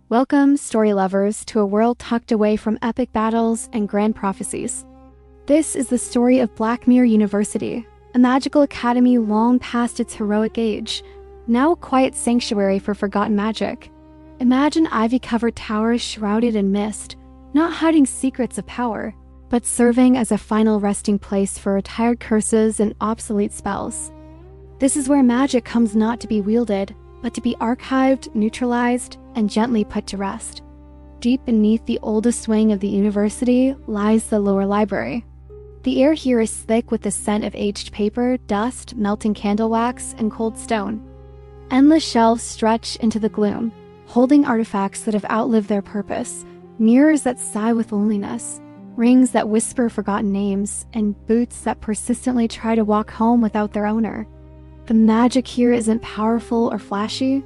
Welcome, story lovers, to a world tucked away from epic battles and grand prophecies. This is the story of Blackmere University, a magical academy long past its heroic age, now a quiet sanctuary for forgotten magic. Imagine ivy-covered towers shrouded in mist, not hiding secrets of power, but serving as a final resting place for retired curses and obsolete spells. This is where magic comes not to be wielded, but to be archived, neutralized, and gently put to rest. Deep beneath the oldest wing of the university lies the lower library. The air here is thick with the scent of aged paper, dust, melting candle wax, and cold stone. Endless shelves stretch into the gloom, holding artifacts that have outlived their purpose, mirrors that sigh with loneliness, rings that whisper forgotten names, and boots that persistently try to walk home without their owner. The magic here isn't powerful or flashy.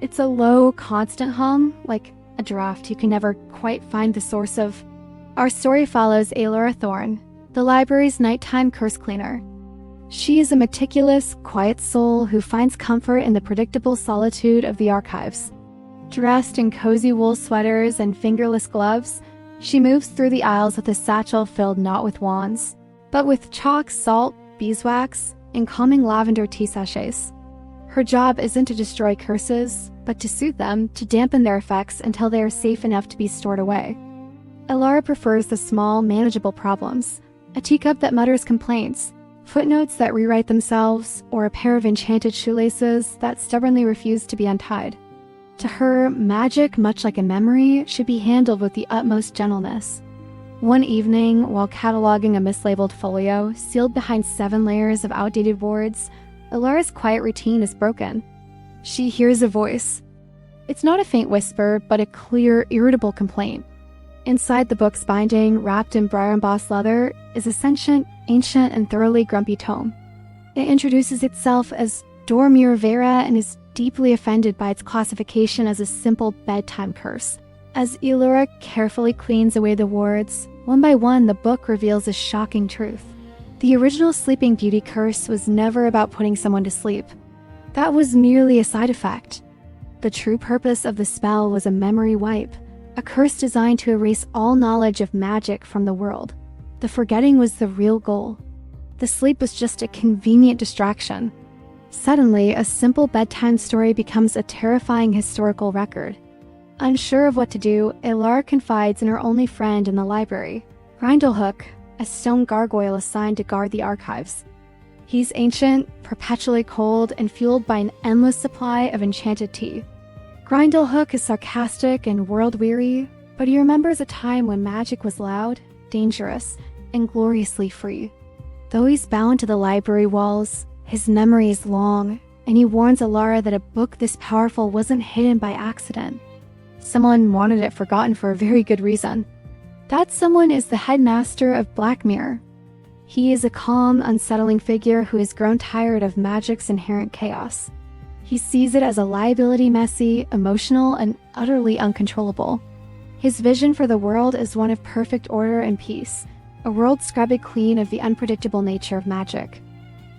It's a low, constant hum, like a draft you can never quite find the source of. Our story follows Elara Thorne, the library's nighttime curse cleaner. She is a meticulous, quiet soul who finds comfort in the predictable solitude of the archives. Dressed in cozy wool sweaters and fingerless gloves, she moves through the aisles with a satchel filled not with wands, but with chalk, salt, beeswax, and calming lavender tea sachets. Her job isn't to destroy curses, but to soothe them, to dampen their effects until they are safe enough to be stored away. Elara prefers the small, manageable problems, a teacup that mutters complaints, footnotes that rewrite themselves, or a pair of enchanted shoelaces that stubbornly refuse to be untied. To her, magic, much like a memory, should be handled with the utmost gentleness. One evening, while cataloging a mislabeled folio sealed behind 7 layers of outdated boards, Elara's quiet routine is broken. She hears a voice. It's not a faint whisper, but a clear, irritable complaint. Inside the book's binding, wrapped in briar-embossed leather, is a sentient, ancient, and thoroughly grumpy tome. It introduces itself as Dormir Vera and is deeply offended by its classification as a simple bedtime curse. As Elara carefully cleans away the wards, one by one the book reveals a shocking truth. The original Sleeping Beauty curse was never about putting someone to sleep. That was merely a side effect. The true purpose of the spell was a memory wipe, a curse designed to erase all knowledge of magic from the world. The forgetting was the real goal. The sleep was just a convenient distraction. Suddenly, a simple bedtime story becomes a terrifying historical record. Unsure of what to do, Elara confides in her only friend in the library, Grindlehook, a stone gargoyle assigned to guard the archives. He's ancient, perpetually cold, and fueled by an endless supply of enchanted tea. Grindlehook is sarcastic and world-weary, but he remembers a time when magic was loud, dangerous, and gloriously free. Though he's bound to the library walls, his memory is long, and he warns Elara that a book this powerful wasn't hidden by accident. Someone wanted it forgotten for a very good reason. That someone is the Headmaster of Blackmere. He is a calm, unsettling figure who has grown tired of magic's inherent chaos. He sees it as a liability, messy, emotional, and utterly uncontrollable. His vision for the world is one of perfect order and peace, a world scrubbed clean of the unpredictable nature of magic.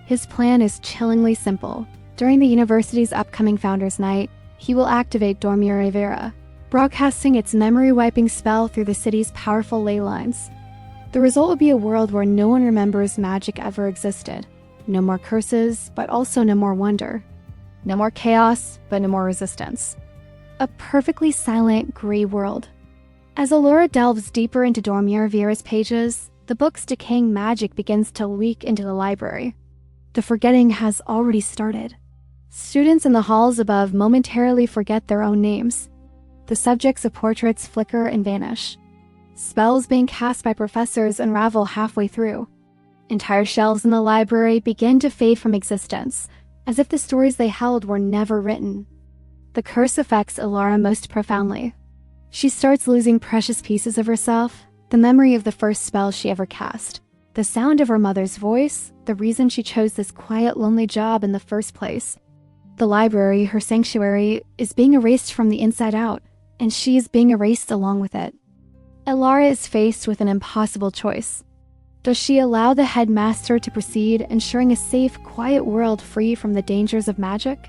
His plan is chillingly simple. During the university's upcoming Founders' Night, he will activate Dormir Vera, broadcasting its memory-wiping spell through the city's powerful ley lines. The result will be a world where no one remembers magic ever existed. No more curses, but also no more wonder. No more chaos, but no more resistance. A perfectly silent, gray world. As Elara delves deeper into Dormir Vera's pages, the book's decaying magic begins to leak into the library. The forgetting has already started. Students in the halls above momentarily forget their own names. The subjects of portraits flicker and vanish. Spells being cast by professors unravel halfway through. Entire shelves in the library begin to fade from existence, as if the stories they held were never written. The curse affects Elara most profoundly. She starts losing precious pieces of herself, the memory of the first spell she ever cast, the sound of her mother's voice, the reason she chose this quiet, lonely job in the first place. The library, her sanctuary, is being erased from the inside out, and she is being erased along with it. Elara is faced with an impossible choice. Does she allow the Headmaster to proceed, ensuring a safe, quiet world free from the dangers of magic?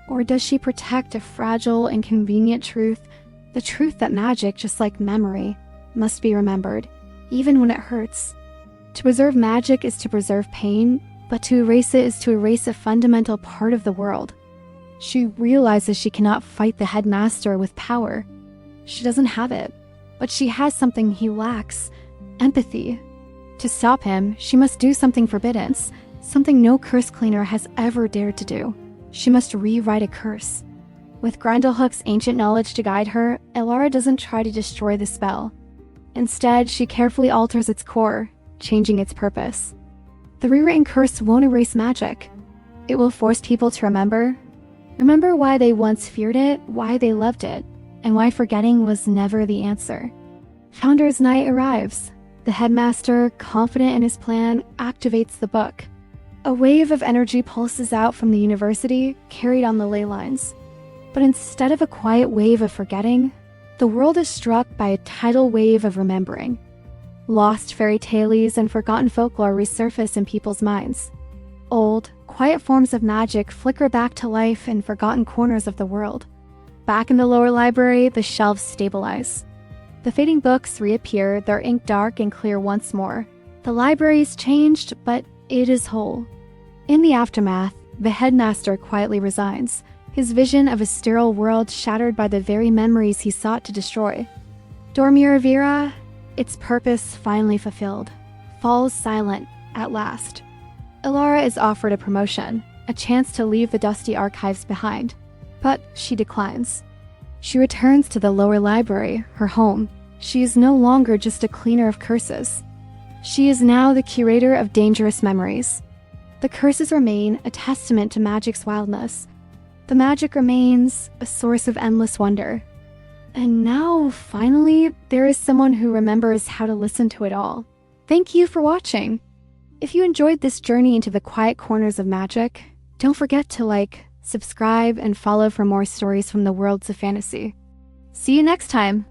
Or does she protect a fragile and convenient truth The truth that magic, just like memory, must be remembered, even when it hurts. To preserve magic is to preserve pain, but to erase it is to erase a fundamental part of the world. She realizes she cannot fight the Headmaster with power. She doesn't have it, but she has something he lacks: empathy. To stop him, she must do something forbidden, something no curse cleaner has ever dared to do. She must rewrite a curse. With Grendlehook's ancient knowledge to guide her, Elara doesn't try to destroy the spell. Instead, she carefully alters its core, changing its purpose. The rewritten curse won't erase magic. It will force people to remember why they once feared it, why they loved it, and why forgetting was never the answer. Founder's Night arrives. The Headmaster, confident in his plan, activates the book. A wave of energy pulses out from the university, carried on the ley lines. But instead of a quiet wave of forgetting, the world is struck by a tidal wave of remembering. Lost fairy tales and forgotten folklore resurface in people's minds. Old, quiet forms of magic flicker back to life in forgotten corners of the world. Back in the lower library, the shelves stabilize. The fading books reappear, their ink dark and clear once more. The library's changed, but it is whole. In the aftermath, the Headmaster quietly resigns, his vision of a sterile world shattered by the very memories he sought to destroy. Dormir Vera, its purpose finally fulfilled, falls silent at last. Elara is offered a promotion, a chance to leave the dusty archives behind, but she declines. She returns to the lower library, her home. She is no longer just a cleaner of curses. She is now the curator of dangerous memories. The curses remain a testament to magic's wildness. The magic remains a source of endless wonder. And now, finally, there is someone who remembers how to listen to it all. Thank you for watching. If you enjoyed this journey into the quiet corners of magic, don't forget to like, subscribe, and follow for more stories from the worlds of fantasy. See you next time!